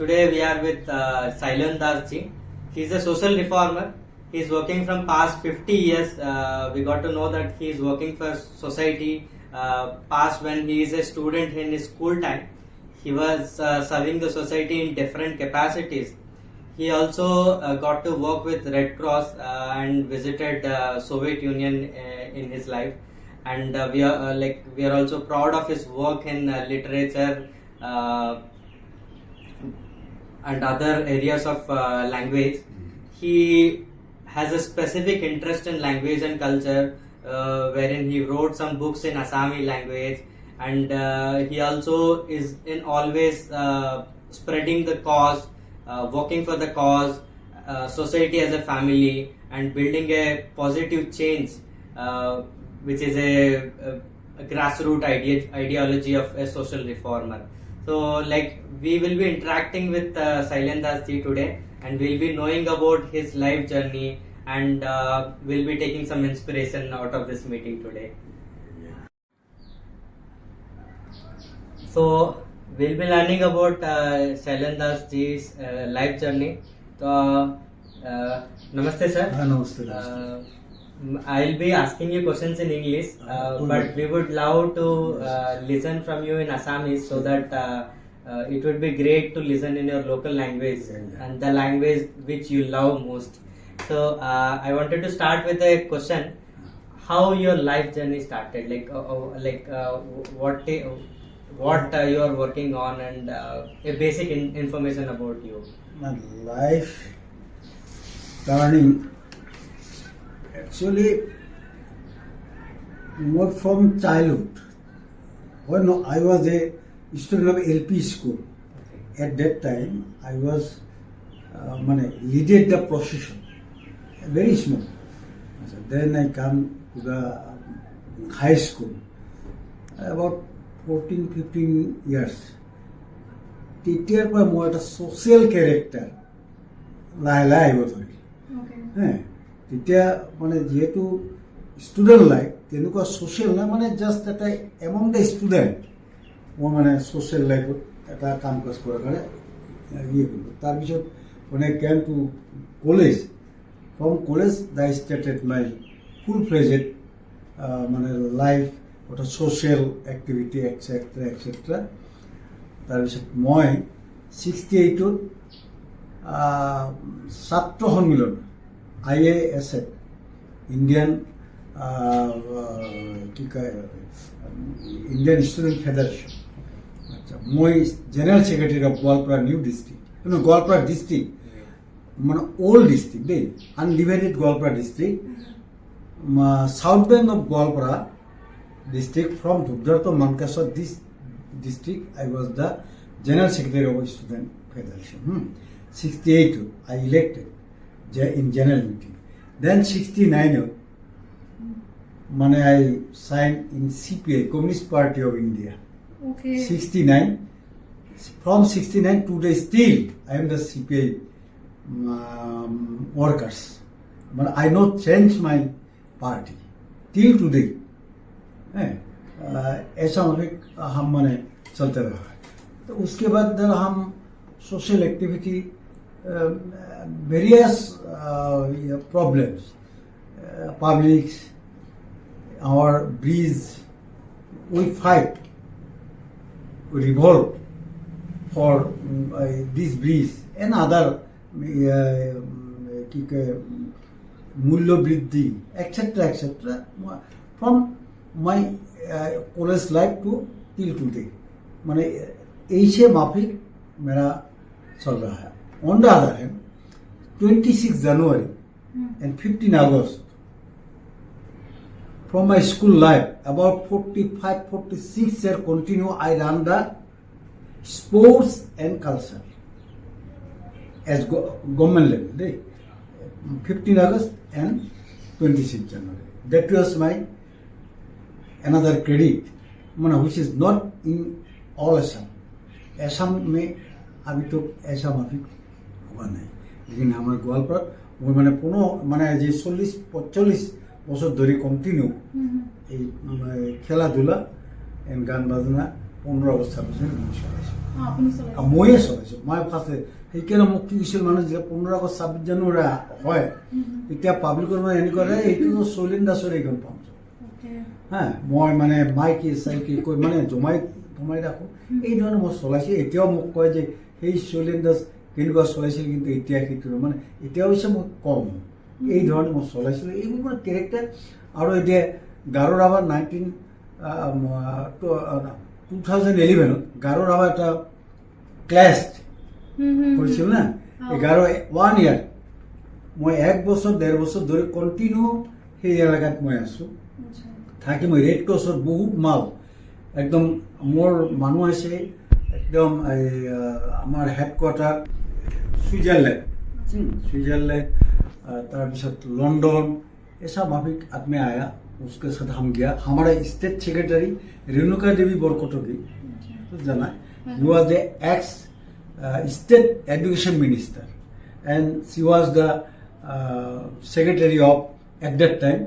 Today we are with Sailan Das ji. He is a social reformer. He is working from past 50 years. We got to know that he is working for society. Past when he is a student in his school time, he was serving the society in different capacities. He also got to work with Red Cross and visited Soviet Union in his life. And we are also proud of his work in literature and other areas of language. He has a specific interest in language and culture, wherein he wrote some books in Assami language, and he also is in always spreading the cause, working for the cause, society as a family, and building a positive change, which is a grassroots ideology of a social reformer. So, we will be interacting with Sailan Das ji today, and we'll be knowing about his life journey, and we'll be taking some inspiration out of this meeting today. So, we'll be learning about Sailan Das ji's life journey. So, namaste sir. Namaste. I'll be asking you questions in English, but we would love to listen from you in Assamese, so that it would be great to listen in your local language and the language which you love most. So I wanted to start with a question: how your life journey started? What you are working on, and a basic information about you. My life turning actually more from childhood. When I was a student of LP school, at that time I was leaded the procession, very small. So then I come to the high school, about 14-15 years. তেতিয়াৰ পৰা মই এটা social character লাহে লাহে আহিব ধৰিল। তেতিয়া যেহেতু ষ্টুডেণ্ট লাইফ তেনেকুৱা ছ'চিয়েল নাই, জাষ্ট এটা এমং দ্য ষ্টুডেণ্ট মই ছ'চিয়েল লাইফত এটা কাম কাজ কৰাৰ কাৰণে কৰিলোঁ। তাৰপিছত came to college, from college the started my full fledged life, এটা ছ'চিয়েল এক্টিভিটি এটচেট্ৰা এটচেট্ৰা। তাৰপিছত মই 68ত ছাত্ৰ সন্মিলন IASF, Indian Indian student federation, আচ্ছা, মই general secretary of Goalpara new district, Goalpara district old district দেই, undivided Goalpara district, south bank of Goalpara district, from Dhubdar to Mankasar, this district, I was the General Secretary of Student Federation. 68, I elected in general meeting. Then 69, I signed in CPI, Communist Party of India. Okay. 69, from 69 to today, still I am the CPI workers. But I not change my party till today. ऐसा हम चलते रहा। तो उसके बाद हम social activity, various problems, public, our bridge, we fight, revolve for this bridge and other मूल्य वृद्धि etcetera etcetera from my college life to till today, ऐसे माफिक मेरा चल रहा है। On the other hand, 26 January and 15 August, from my school life, about 45-46 years continue, I run the sports and culture as government level, 15 August and 26 January. That was my another credit, which is not in all Assam. Assam में अभी तो ऐसा माफी हुआ नहीं, लेकिन हमारे गोवालपारा वो पुनः जी 40-45 বছর ধরে কন্টিনিউ এই খেলাধুলা এন্ড গান বাজনা 15 আগষ্ট 26 জানুৱাৰী মই চলাইছোঁ আপুনি চলাইছে? ময়ে চলাইছোঁ মই ফাৰ্ষ্ট সেইকাৰণে মোক কি কৈছিল মানুহ যেতিয়া 15 আগষ্ট 26 জানুৱাৰী হয় তেতিয়া পাব্লিকৰ মানে এনেকুৱা যে এইটো চলিন দাসৰ এইখন পাম হা মই মানে মাইকি চাইকি কৈ মানে জমাই ৰাখোঁ এই ধৰণে মই চলাইছোঁ এতিয়াও মোক কয় যে সেই চলিন দাস কেনেকুৱা চলাইছিল কিন্তু এতিয়া সেইটো মানে এতিয়া হৈছে মই কম এই ধৰণে মই চলাইছিলোঁ এইবোৰ মানে কেৰেক্টাৰ আৰু এতিয়া গাৰো ৰাভা 2011 গাৰো ৰাভা এটা ক্লাছ কৰিছিল না এই গাৰো 1 ইয়াৰ মই 1 বছৰ 1.5 বছৰ ধৰি কণ্টিনিউ সেই এলেকাত মই আছোঁ থাকি মই ৰেড ক্ৰছৰ বহুত মাল একদম মোৰ মানুহ আছে একদম আমাৰ হেডকোয়াৰ্টাৰ स्विट्जरलैंड তাৰপিছত लंदन ये सब अभी आदमी आया उसके साथ हम गया हमारा स्टेट सेक्रेटरी रेणुका देवी बरकटगी तो जाना he was the ex state education minister and she was the secretary of at that time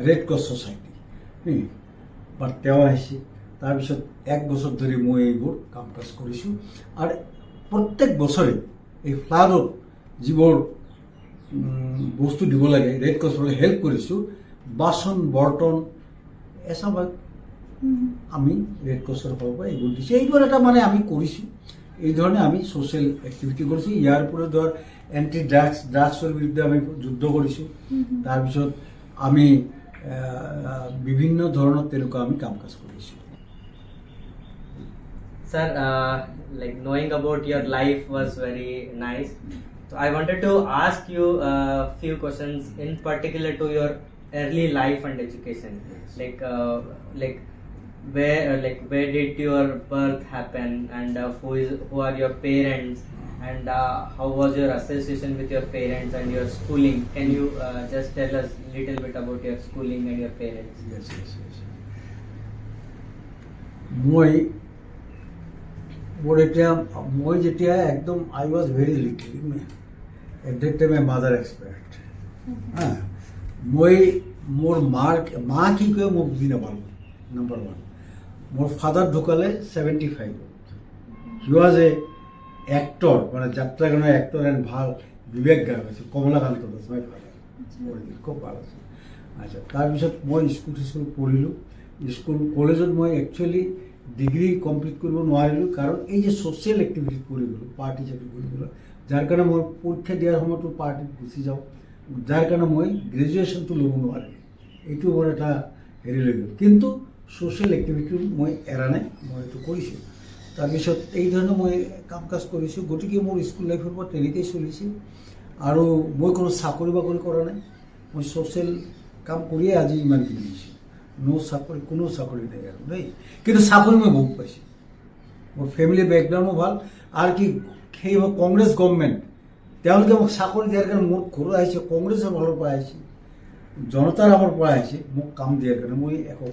red cross society but তেওঁ আহিছে তাৰপিছত 1 বছৰ ধৰি মই এইবোৰ কাম কাজ কৰিছোঁ আৰু প্ৰত্যেক বছৰে এই ফ্লাডত যিবোৰ বস্তু দিব লাগে ৰেড ক্ৰছলৈ হেল্প কৰিছোঁ বাচন বৰ্তন এসব আমি ৰেড ক্ৰছৰ ফালৰ পৰা এইবোৰ দিছোঁ এইবোৰ এটা মানে আমি কৰিছোঁ এই ধৰণে আমি সোশ্যাল এক্টিভিটি কৰিছোঁ ইয়াৰ উপৰিও ধৰ এণ্টি ড্ৰাগছৰ বিৰুদ্ধে আমি যুদ্ধ কৰিছোঁ তাৰপিছত আমি বিভিন্ন ধৰণৰ তেনেকুৱা আমি কাম কাজ কৰিছোঁ Sir, like knowing about your life was very nice. So I wanted to ask you a few questions in particular to your early life and education. Like where did your birth happen, and who are your parents, and how was your association with your parents and your schooling? Can you just tell us a little bit about your schooling and your parents? Yes. মই যেতিয়া একদম I was very little at that time my mother expired হ্যাঁ মই মোৰ মা কি কয় মই বুজি নাপালোঁ নাম্বাৰ 1 মোৰ ফাদাৰ ঢুকালে 75 হি ওয়াজ এ এক্টর মানে যাত্রাগানের এক্টর এন্ড ভাল বিবেক গায়ক আছিল কমলাকান্ত দাস মাই ফাদার খুব ভাল আছিল আচ্ছা তাৰপিছত মই স্কুল পঢ়িলোঁ স্কুল কলেজত মই একচুৱেলি ডিগ্ৰী কমপ্লিট কৰিব নোৱাৰিলোঁ কাৰণ এই যে সোশ্যাল এক্টিভিটি কৰি গ'লোঁ পাৰ্টি চাৰ্টি কৰি গ'লোঁ যাৰ কাৰণে মই পৰীক্ষা দিয়াৰ সময়তো পাৰ্টিত গুচি যাওঁ যাৰ কাৰণে মই গ্ৰেজুৱেশ্যনটো ল'ব নোৱাৰিলোঁ এইটো মোৰ এটা হেৰি লৈ গ'ল কিন্তু সোশ্যাল এক্টিভিটি মই এৰা নাই মই এইটো কৰিছোঁ তাৰপিছত এই ধৰণে মই কাম কাজ কৰিছোঁ গতিকে মোৰ স্কুল লাইফৰ পৰা তেনেকেই চলিছে আৰু মই কোনো চাকৰি বাকৰি কৰা নাই মই সোশ্যাল কাম কৰিয়ে আজি ইমানখিনি দিছোঁ কোনো চাকৰি নাই আৰু দেই কিন্তু চাকৰি মই বহুত পাইছোঁ মোৰ ফেমিলি বেকগ্ৰাউণ্ডো ভাল আৰু কি সেই কংগ্ৰেছ গভৰ্ণমেণ্ট তেওঁলোকে মোক চাকৰি দিয়াৰ কাৰণে মোৰ ঘৰত আহিছে কংগ্ৰেছৰ ফালৰ পৰা আহিছে জনতাৰ আমাৰ পৰা আহিছে মোক কাম দিয়াৰ কাৰণে মই একো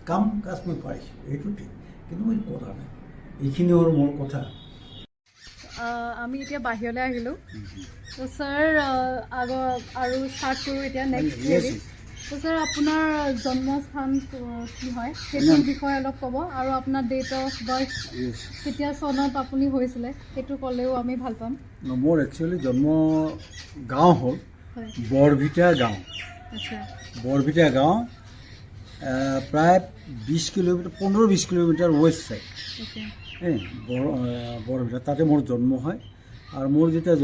কাম কাজ মই পাইছোঁ এইটো ঠিক কিন্তু মই কৰা নাই এইখিনি হ'ল মোৰ কথা আমি এতিয়া বাহিৰলৈ আহিলোঁ তো ছাৰ আৰু ষ্টাৰ্ট কৰোঁ এতিয়া নেক্সট হেৰি তো ছাৰ আপোনাৰ জন্মস্থান কি হয় সেইটোৰ বিষয়ে অলপ ক'ব আৰু আপোনাৰ ডেট অফ বাৰ্থ কেতিয়া চনত আপুনি হৈছিলে সেইটো ক'লেও আমি ভাল পাম মোৰ একচুৱেলি জন্ম গাঁও হ'ল বৰভিটা গাঁও আচ্ছা বৰভিটা গাঁও প্ৰায় 20 kilometre 15-20 kilometre west side Borbhita তাতে মোৰ জন্ম হয় আৰু মোৰ যেতিয়া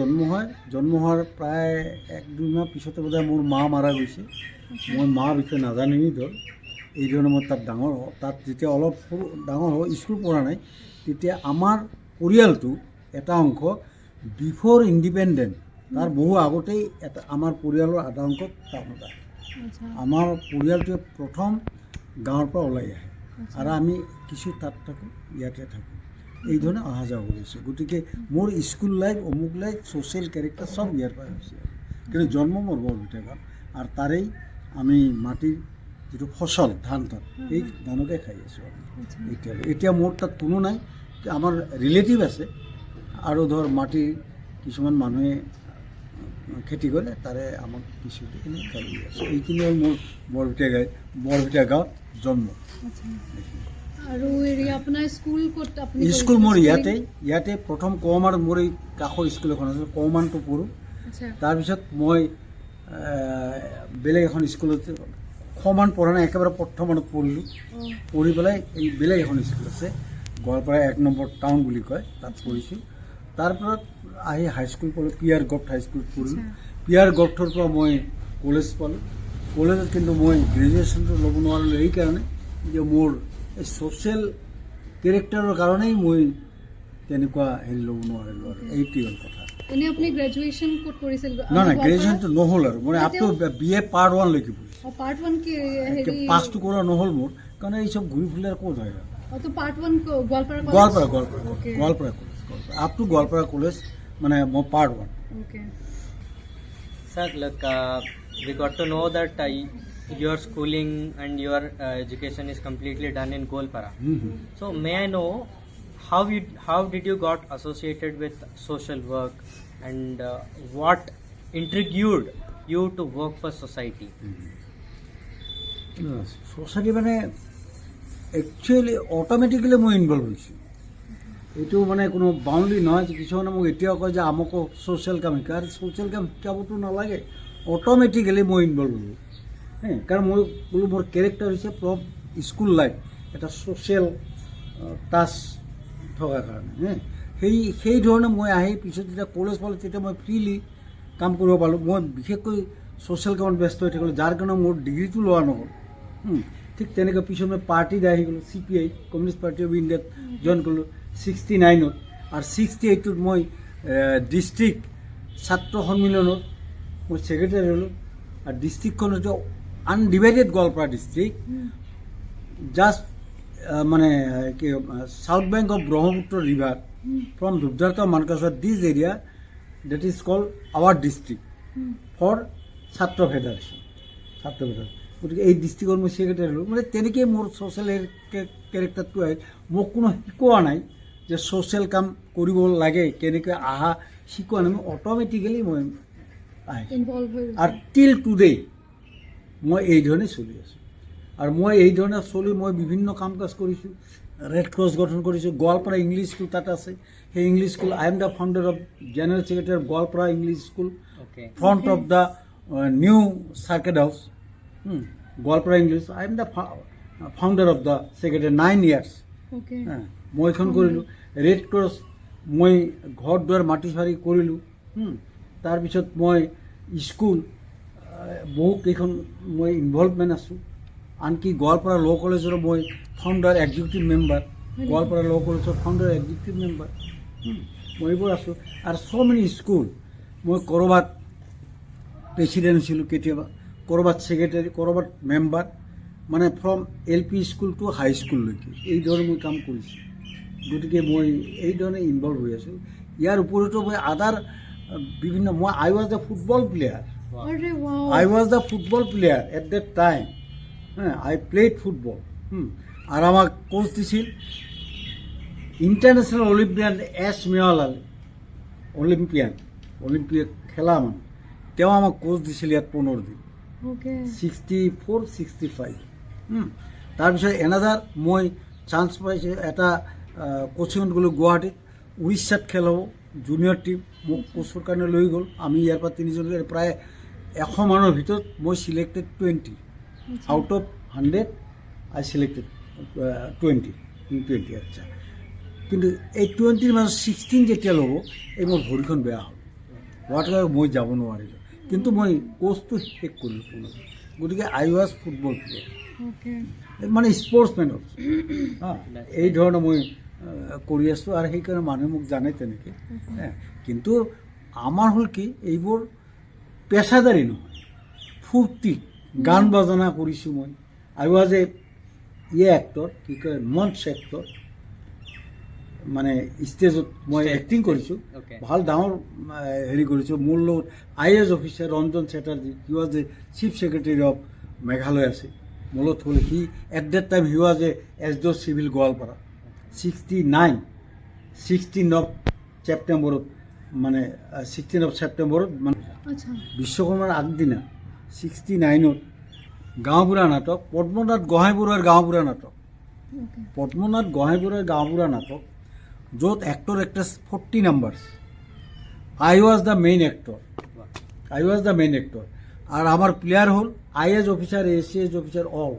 জন্ম হোৱাৰ প্ৰায় 1-2 মাহ পিছতে বোধহয় মোৰ মা মাৰা গৈছে মই মাৰ বিষয়ে নাজানিনি ধৰ এই ধৰণে মই তাত যেতিয়া অলপ ডাঙৰ হ'ব স্কুল পঢ়া নাই তেতিয়া আমাৰ পৰিয়ালটো এটা অংশ বিফৰ ইণ্ডিপেণ্ডেণ্ট তাৰ বহু আগতেই এটা আমাৰ পৰিয়ালৰ আধা অংশ টাউনত আহে আমাৰ পৰিয়ালটোৱে প্ৰথম গাঁৱৰ পৰা ওলাই আহে আৰু আমি কিছু তাত থাকোঁ ইয়াতে থাকোঁ এই ধৰণে অহা যোৱা কৰিছোঁ গতিকে মোৰ স্কুল লাইফ অমুক লাইফ ছ'চিয়েল কেৰেক্টাৰ চব ইয়াৰ পৰা হৈছে কিন্তু জন্ম মোৰ বৰভিটা গাঁও আৰু তাৰেই আমি মাটিৰ যিটো ফচল ধান এই ধানকে খাই আছোঁ এতিয়া মোৰ তাত কোনো নাই আমাৰ ৰিলেটিভ আছে আৰু ধৰ মাটিৰ কিছুমান মানুহে খেতি কৰে তাৰে আমাক কিছুখিনি খাই আছে এইখিনি হ'ল মোৰ বৰভিটা গাঁৱত জন্ম আৰু হেৰি আপোনাৰ স্কুল ক'ত আপুনি স্কুল মোৰ কৰিছিলে? ইয়াতে প্ৰথম কমানত মোৰ এই কাষৰ স্কুল এখন আছিল, কমানটো পঢ়োঁ। আচ্ছা তাৰপিছত মই বেলেগ এখন স্কুলত সমান পঢ়া নাই, একেবাৰে প্ৰথমত পঢ়িলোঁ। অঁ পঢ়ি পেলাই এই বেলেগ এখন স্কুল আছে, গোৱালপাৰা 1 নম্বৰ টাউন বুলি কয়, তাত পঢ়িছোঁ। তাৰপৰা আহি হাইস্কুল পঢ়িলোঁ, PR গভট হাইস্কুল পঢ়িলোঁ। PR গভটৰ পৰা মই কলেজ পালোঁ। কলেজত কিন্তু মই গ্ৰেজুৱেশ্যনটো ল'ব নোৱাৰিলোঁ এইকাৰণে যে মোৰ এই ছ'চিয়েল কেৰেক্টাৰৰ কাৰণেই মই তেনেকুৱা হেৰি ল'ব নোৱাৰিলোঁ, আৰু এইটোৱে হ'ল কথা। এনে আপুনি গ্ৰেজুৱেশ্যন ক'ত কৰিছিল? নাই গ্ৰেজুৱেশ্যনটো নহ'ল, আৰু মই আপ টু BA Part 1 লৈকে পঢ়িছোঁ। পাৰ্ট 1 কি হেৰি পাছটো কৰা নহ'ল মোৰ, কাৰণ এই চব ঘূৰি ফুৰিলে আৰু ক'ত হয় আৰু। তো part 1 Goalpara college? Goalpara Okay. Goalpara college, up to Goalpara college মানে মই Part 1। Okay Sir, look, we got to know that your schooling and your education is completely done in Golpara. So may I know how did you got associated with social work, and what intrigued you to work for society? Society মানে actually automatically মই involve হৈছোঁ। এইটো মানে কোনো boundary নহয় যে কিছুমানে মোক এতিয়াও কয় যে আমকো ছ'চিয়েল কাম শিকা, আৰু ছ'চিয়েল কাম শিকাবতো নালাগে, অট'মেটিকেলি মই ইনভলভ হ'লোঁ। কাৰণ মই বোলো মোৰ কেৰেক্টাৰ হৈছে ফ্ৰম স্কুল লাইফ এটা ছ'চিয়েল টাচ থকাৰ কাৰণে। সেই ধৰণে মই আহি পিছত যেতিয়া কলেজ পালোঁ তেতিয়া মই ফ্ৰীলি কাম কৰিব পালোঁ। মই বিশেষকৈ ছ'চিয়েল কামত ব্যস্ত হৈ থাকিলোঁ, যাৰ কাৰণে মোৰ ডিগ্ৰীটো লোৱা নহ'ল। ঠিক তেনেকৈ পিছত মই পাৰ্টিত আহি গ'লোঁ, CPI কমিউনিষ্ট পাৰ্টি অফ ইণ্ডিয়াত জইন কৰিলোঁ 69ত, আৰু 68ত মই ডিষ্ট্ৰিক্ট ছাত্ৰ সন্মিলনত মই ছেক্ৰেটাৰী হ'লোঁ। আৰু ডিষ্ট্ৰিক্টখন হৈছে আনডিভাইডেড গোৱালপাৰা ডিষ্ট্ৰিক্ট, জাষ্ট মানে কি south bank of Brahmaputra river from Dhupdhara Mankachar this area that is called our district for ছাত্ৰ ফেডাৰেশ্যন। গতিকে এই ডিষ্ট্ৰিক্টৰ মই ছেক্ৰেটাৰী হ'লোঁ। মানে তেনেকৈয়ে মোৰ ছ'চিয়েল কেৰেক্টাৰটো আহি মোক কোনো শিকোৱা নাই যে ছ'চিয়েল কাম কৰিব লাগে, কেনেকৈ আহা শিকোৱা নাই, মই অট'মেটিকেলি মই আহিছোঁ। ইনভলভ হৈ আৰু টিল টুডে মই এই ধৰণে চলি আছোঁ। আৰু মই এই ধৰণে চলি মই বিভিন্ন কাম কাজ কৰিছোঁ, ৰেড ক্ৰছ গঠন কৰিছোঁ, গোৱালপাৰা ইংলিছ স্কুল তাত আছে, সেই English school I am the founder of general secretary of Goalpara English school, Okay. front of the new circuit house, Goalpara English, I am the founder of the secretary 9 years। Okay মই এইখন কৰিলোঁ। Red cross মই ঘৰ দুৱাৰ মাটি চাৰি কৰিলোঁ। তাৰপিছত মই স্কুল বহুকেইখন মই ইনভলভমেণ্ট আছোঁ। আনকি গোৱালপাৰা ল' কলেজৰো মই ফাউণ্ডাৰ এক্সিকিউটিভ মেম্বাৰ, গোৱালপাৰা ল' কলেজৰ ফাউণ্ডাৰ এক্সিকিউটিভ মেম্বাৰ, মই এইবোৰ আছোঁ। আৰু চ' মেনি স্কুল মই ক'ৰবাত প্ৰেচিডেণ্ট হৈছিলোঁ, কেতিয়াবা ক'ৰবাত ছেক্ৰেটাৰী, ক'ৰবাত মেম্বাৰ, মানে ফ্ৰম LP স্কুল টু হাই স্কুললৈকে এই ধৰণে মই কাম কৰিছোঁ। গতিকে মই এই ধৰণে ইনভলভ হৈ আছোঁ। ইয়াৰ উপৰিতো মই আদাৰ বিভিন্ন আই ৱাজ দ্য ফুটবল প্লেয়াৰ। আৰে wow I was the football player at that time. I played football. আর আমাক কোচ দিছিল ইন্টারন্যাশনাল অলিম্পিয়ান এস মেৱাল আলী, অলিম্পিয়ান খেলা মানে, তেওঁ আমাক কোচ দিছিল ইয়াত 15 দিন, ওকে 64, 65। তাৰপিছত এনাদাৰ মই চান্স পাইছোঁ, এটা কোচিঙত গ'লোঁ গুৱাহাটীত, উৰিষ্যাত খেল হ'ব জুনিয়ৰ টিম, মোক কোচৰ কাৰণে লৈ গ'ল। আমি ইয়াৰ পৰা 3জন প্ৰায় 100 মানুহৰ ভিতৰত মই selected 20 out of 100 I selected 20। আচ্ছা, কিন্তু এই 20ৰ মাজত 16 যেতিয়া ল'ব এই মোৰ ভৰিখন বেয়া হ'ল, হোৱাত মই যাব নোৱাৰিলোঁ, কিন্তু মই কোচটো শেষ কৰিলোঁ। গতিকে আই ৱাজ ফুটবল প্লেয়াৰ, ওকে মানে স্পৰ্টছমেন এই ধৰণে মই কৰি আছোঁ। আৰু সেইকাৰণে মানুহে মোক জানে তেনেকৈ। কিন্তু আমাৰ হ'ল কি এইবোৰ পেছাদাৰী নহয়, ফূৰ্তি গান বাজনা কৰিছোঁ মই। আই ৱাজ এক্টৰ, কি কয় মঞ্চ এক্টৰ, মানে ষ্টেজত মই এক্টিং কৰিছোঁ, Okay. ভাল ডাঙৰ হেৰি কৰিছোঁ। মোৰ লগত IAS officer Ranjan Chatterjee, he was a chief secretary of Meghalaya আছে, মোৰ লগত হ'ল। He at that time he was SDO civil Goalpara. 16 of ছেপ্টেম্বৰত মানে 16 অফ ছেপ্টেম্বৰত মানে আচ্ছা বিশ্বকৰ্মাৰ আগদিনা 69ত গাঁওবুঢ়া নাটক, পদ্মনাথ গোহাঁই বৰুৱাৰ গাঁওবুঢ়া নাটক পদ্মনাথ গোহাঁইবুঢ়াৰ গাঁওবুঢ়া নাটক য'ত actor actress 40 numbers I was the main actor আৰু আমাৰ প্লেয়াৰ হ'ল IAS officer ACS officer all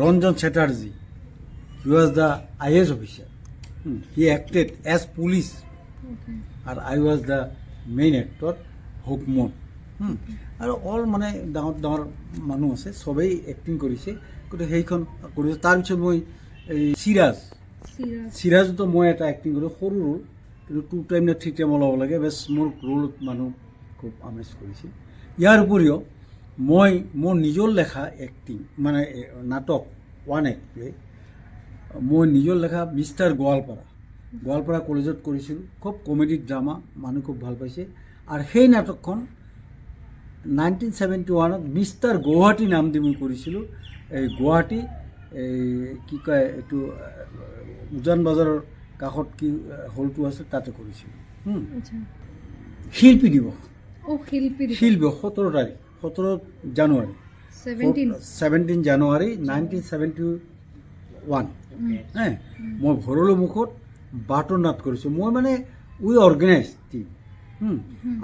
Ranjan Chatterjee he was the IAS officer he acted as police আৰু I was the main actor হুকমন আৰু অল মানে ডাঙৰ ডাঙৰ মানুহ আছে চবেই এক্টিং কৰিছে গতিকে সেইখন কৰিছে তাৰপিছত মই এই চিৰাজতো মই এটা এক্টিং কৰোঁ সৰু ৰোল কিন্তু 2 টাইম নে 3 টাইম ওলাব লাগে বেছ মোৰ ৰোলত মানুহ খুব আমেজ কৰিছিল ইয়াৰ উপৰিও মই মোৰ নিজৰ লেখা এক্টিং মানে নাটক ওৱান এক্ট প্লে মই নিজৰ লেখা মিষ্টাৰ গোৱালপাৰা কলেজত কৰিছিলোঁ খুব কমেডি ড্ৰামা মানুহ খুব ভাল পাইছে আৰু সেই নাটকখন 1971ত মিষ্টাৰ গুৱাহাটী নাম দি মই কৰিছিলোঁ এই গুৱাহাটী এই কি কয় এইটো উজান বজাৰৰ কাষত কি হলটো আছে তাতে কৰিছিলোঁ শিল্পী দিৱস 17 তাৰিখ 17 জানুৱাৰী 17 জানুৱাৰী 1971 মই ভৰলু মুখত বাটৰ নাট কৰিছোঁ মই মানে উই অৰ্গেনাইজ টিম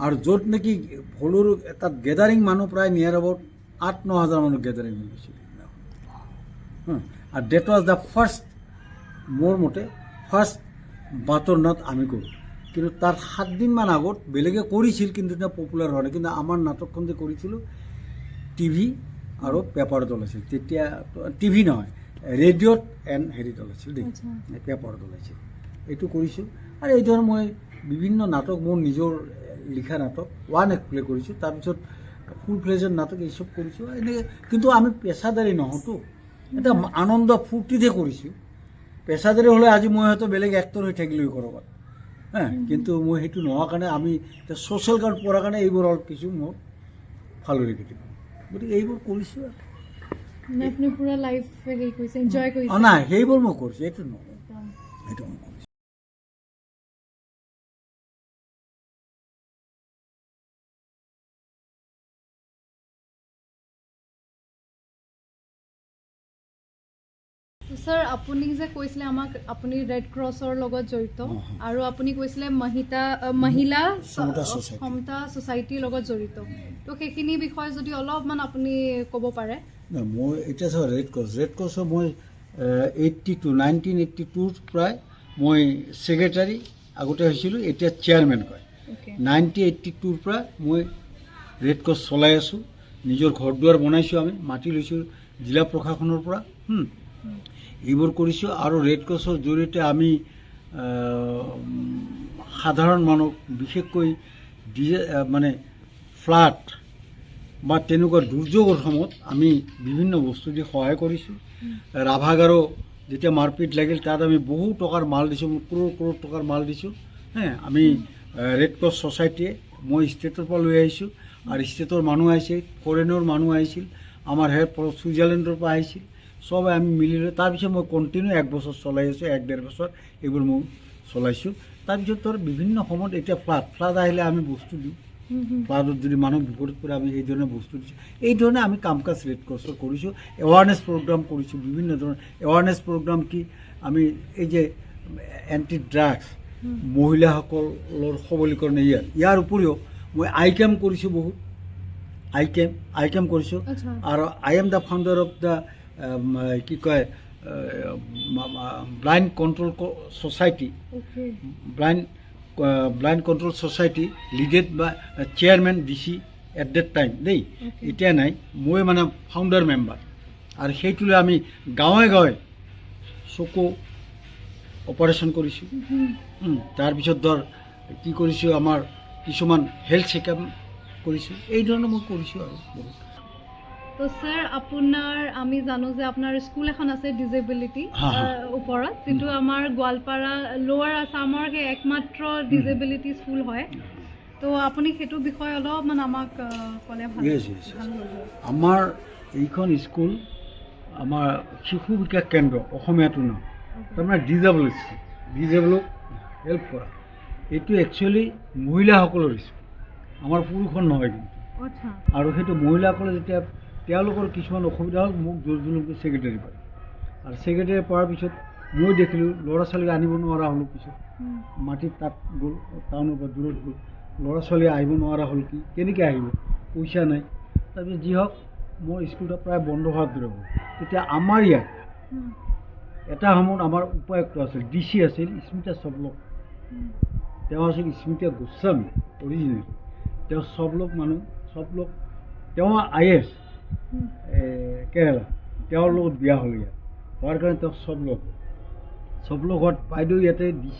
আৰু য'ত নেকি ভলুৰ এটা গেদাৰিং মানুহ প্ৰায় নিয়াৰ এবাউট 8-9 হাজাৰ মানুহ গেদাৰিং হৈ গৈছিল আৰু ডেট ৱাজ দ্য ফাৰ্ষ্ট মোৰ মতে ফাৰ্ষ্ট বাটৰ নাট আমি কৰোঁ কিন্তু তাৰ 7 দিনমান আগত বেলেগে কৰিছিল কিন্তু এতিয়া পপুলাৰ হোৱা নাই কিন্তু আমাৰ নাটকখন যে কৰিছিলোঁ টিভি আৰু পেপাৰত ওলাইছিল তেতিয়া টিভি নহয় ৰেডিঅ'ত এণ্ড হেৰিত ওলাইছিল দেই পেপাৰত ওলাইছিল এইটো কৰিছোঁ আৰু এই ধৰণৰ মই বিভিন্ন নাটক মোৰ নিজৰ লিখা নাটক ওৱান এক্ট প্লে কৰিছোঁ তাৰপিছত ফুল ফ্লেজৰ নাটক এইসব কৰিছোঁ এনেকৈ কিন্তু আমি পেছাদাৰী নহওঁতো এটা আনন্দ ফূৰ্তিতে কৰিছোঁ পেছাদাৰী হ'লে আজি মই হয়তো বেলেগ এক্টৰ হৈ থাকিলোঁ ক'ৰবাত কিন্তু মই সেইটো নোহোৱাৰ কাৰণে আমি এতিয়া ছ'চিয়েল কাৰ্ড পৰাৰ কাৰণে এইবোৰ অলপ কিছু মোৰ ফালৰি কেতিয়াবা গতিকে এইবোৰ কৰিছোঁ আৰু নাই সেইবোৰ মই কৰিছোঁ এইটো নহয় সেইটো মই কৰিছোঁ স্যাৰ আপুনি যে কৈছিলে আমাক আপুনি ৰেড ক্ৰছৰ লগত জড়িত আৰু আপুনি কৈছিলে মহিলা সমতা ছ'চাইটিৰ লগত জড়িত তো সেইখিনি বিষয়ে যদি অলপমান আপুনি ক'ব পাৰে মই এতিয়া চাওঁ ৰেড ক্ৰছৰ মই 1982ৰ পৰাই মই ছেক্ৰেটাৰী আগতে হৈছিলোঁ এতিয়া চেয়াৰমেন কয় 1982ৰ পৰা মই ৰেড ক্ৰছ চলাই আছোঁ নিজৰ ঘৰ দুৱাৰ বনাইছোঁ আমি মাটি লৈছোঁ জিলা প্ৰশাসনৰ পৰা এইবোৰ কৰিছোঁ আৰু ৰেড ক্ৰছৰ জৰিয়তে আমি সাধাৰণ মানুহ বিশেষকৈ মানে ফ্লাড বা তেনেকুৱা দুৰ্যোগৰ সময়ত আমি বিভিন্ন বস্তু দি সহায় কৰিছোঁ ৰাভাগাৰো যেতিয়া মাৰপিট লাগিল তাত আমি বহু টকাৰ মাল দিছোঁ কৰোৰ টকাৰ মাল দিছোঁ আমি ৰেড ক্ৰছ ছ'চাইটিয়ে মই ষ্টেটৰ পৰা লৈ আহিছোঁ আৰু ষ্টেটৰ মানুহ আহিছিল ফৰেনৰ মানুহ আহিছিল আমাৰ ছুইজাৰলেণ্ডৰ পৰা আহিছিল চবে আমি মিলি লৈ তাৰপিছত মই কণ্টিনিউ 1 বছৰ চলাই আছোঁ 1-1.5 বছৰ এইবোৰ মই চলাইছোঁ তাৰপিছত ধৰ বিভিন্ন সময়ত এতিয়া ফ্লাড আহিলে আমি বস্তু দিওঁ ফ্লাডত যদি মানুহ বিপদত পৰে আমি এই ধৰণে বস্তু দিছোঁ এই ধৰণে আমি কাম কাজ ৰেড ক্ৰছৰ কৰিছোঁ এৱাৰনেছ প্ৰগ্ৰাম কৰিছোঁ বিভিন্ন ধৰণৰ এৱাৰনেছ প্ৰগ্ৰাম কি আমি এই যে এণ্টি ড্ৰাগছ মহিলাসকলৰ সবলীকৰণ ইয়াৰ উপৰিও মই আই কেম্প কৰিছোঁ বহুত আই কেম্প কৰিছোঁ আৰু I am the founder of the কি কয় blind control society blind control society leaded by chairman DC at that time দেই এতিয়া নাই মই মানে ফাউণ্ডাৰ মেম্বাৰ আৰু সেইটোলৈ আমি গাঁৱে গাঁৱে চকু অপাৰেশ্যন কৰিছোঁ তাৰপিছত ধৰ কি কৰিছোঁ আমাৰ কিছুমান হেল্থ চেকআপ কৰিছোঁ এই ধৰণে মই কৰিছোঁ আৰু বহুত তো স্যাৰ আপোনাৰ আমি জানো যে আপোনাৰ স্কুল এখন আছে ডিজেবিলিটি ওপৰত যিটো আমাৰ গোৱালপাৰা লোৱাৰ আছামৰ সেই একমাত্ৰ ডিজেবিলিটি স্কুল হয় তো আপুনি সেইটো বিষয়ে অলপমান আমাক ক'লে ভাল আমাৰ এইখন স্কুল আমাৰ শিশু বিকাশ কেন্দ্ৰ অসমীয়াটো নাম তাৰমানে ডিজেবলক হেল্প কৰা এইটো একচুৱেলি মহিলাসকলৰ স্কুল আমাৰ পুৰুষৰ নহয় কিন্তু আৰু সেইটো মহিলাসকলে যেতিয়া তেওঁলোকৰ কিছুমান অসুবিধা হ'ল মোক জোৰ জুলুমকৈ ছেক্ৰেটাৰী পায় আৰু ছেক্ৰেটাৰী পোৱাৰ পিছত মই দেখিলোঁ ল'ৰা ছোৱালীক আনিব নোৱাৰা হ'লোঁ। পিছত মাটিত তাত গ'ল, টাউনৰ পৰা দূৰত গ'ল, ল'ৰা ছোৱালী আহিব নোৱাৰা হ'ল। কেনেকৈ আহিব, পইচা নাই। তাৰপিছত যি হওক মোৰ স্কুলটা প্ৰায় বন্ধ হোৱাৰ দৰে হ'ল। তেতিয়া আমাৰ ইয়াত এটা সময়ত আমাৰ উপায়ুক্ত আছিল, DC আছিল স্মিতা চবলক, তেওঁ আছিল স্মিতা গোস্বামী অৰিজিনেল, তেওঁ চবলক তেওঁ IAS কেৰেলা, তেওঁৰ লগত বিয়া হ'ল। ইয়াত হোৱাৰ কাৰণে তেওঁ চবলক হোৱাত বাইদেউ ইয়াতে DC